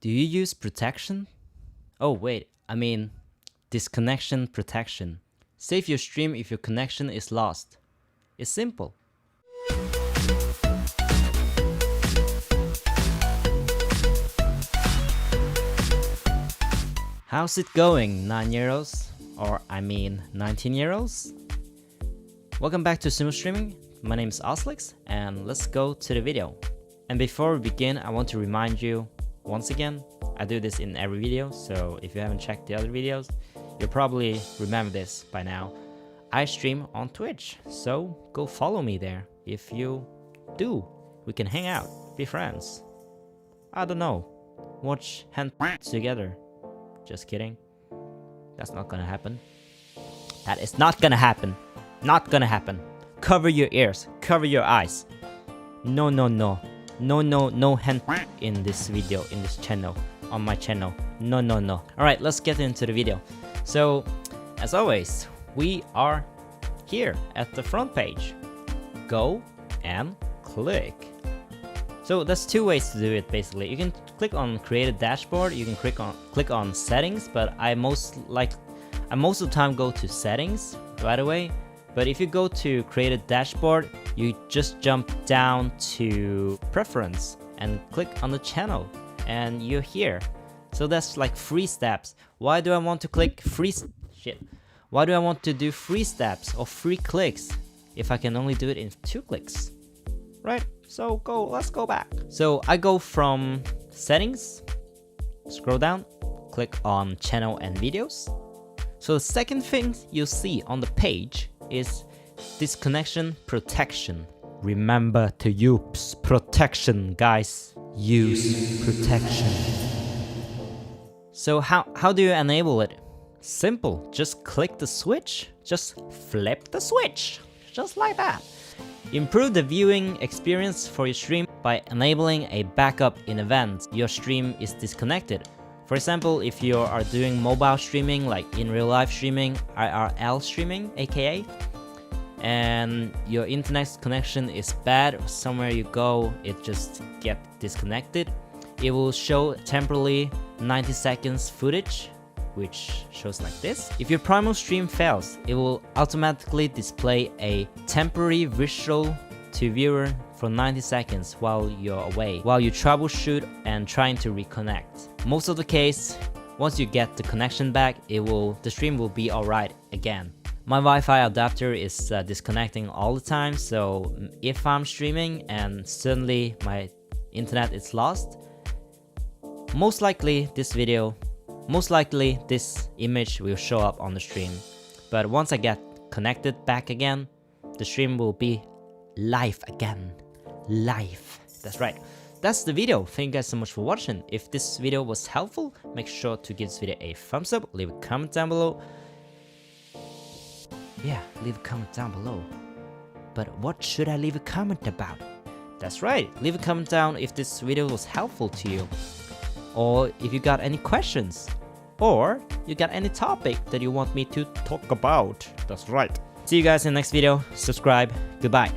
Do you use protection? Oh wait, I mean disconnection protection. Save your stream if your connection is lost. It's simple. How's it going, 9-year-olds? Or I mean 19-year-olds? Welcome back to Sumo Streaming. My name is Oslix and let's go to the video. And before we begin, I want to remind you once again, I do this in every video, so if you haven't checked the other videos, you'll probably remember this by now. I stream on Twitch, so go follow me there. If you do, we can hang out, be friends. I don't know, watch hand together. Just kidding. That's not gonna happen. That is not gonna happen. Not gonna happen. Cover your ears, cover your eyes. No, no, no. No hand in this video, in this channel, on my channel. No, no, no. Alright, let's get into the video. So, as always, we are here at the front page. Go and click. So there's two ways to do it basically. You can click on create a dashboard, you can click on settings, but I most of the time go to settings right away. But if you go to create a dashboard, you just jump down to preference and click on the channel and you're here. So that's like 3 steps. Why do I want to click Why do I want to do 3 steps or 3 clicks if I can only do it in 2 clicks? Right? So let's go back. So I go from settings, scroll down, click on channel and videos. So the second thing you'll see on the page is disconnection protection. Remember to use protection, guys. Use protection. So how do you enable it? Simple, just click the switch, just flip the switch, just like that. Improve the viewing experience for your stream by enabling a backup in event your stream is disconnected. For example, if you are doing mobile streaming, like in real life streaming, IRL streaming, aka, and your internet connection is bad, somewhere you go, it just get disconnected, it will show temporarily 90 seconds footage, which shows like this. If your primal stream fails, it will automatically display a temporary visual to viewer for 90 seconds while you're away, while you troubleshoot and trying to reconnect. Most of the case, once you get the connection back, the stream will be alright again. My Wi-Fi adapter is disconnecting all the time, so if I'm streaming and suddenly my internet is lost, most likely this image will show up on the stream. But once I get connected back again, the stream will be live again. Live. That's right. That's the video. Thank you guys so much for watching. If this video was helpful, make sure to give this video a thumbs up, leave a comment down below. Yeah, leave a comment down below. But what should I leave a comment about? That's right, leave a comment down if this video was helpful to you. Or if you got any questions. Or you got any topic that you want me to talk about. That's right. See you guys in the next video. Subscribe. Goodbye.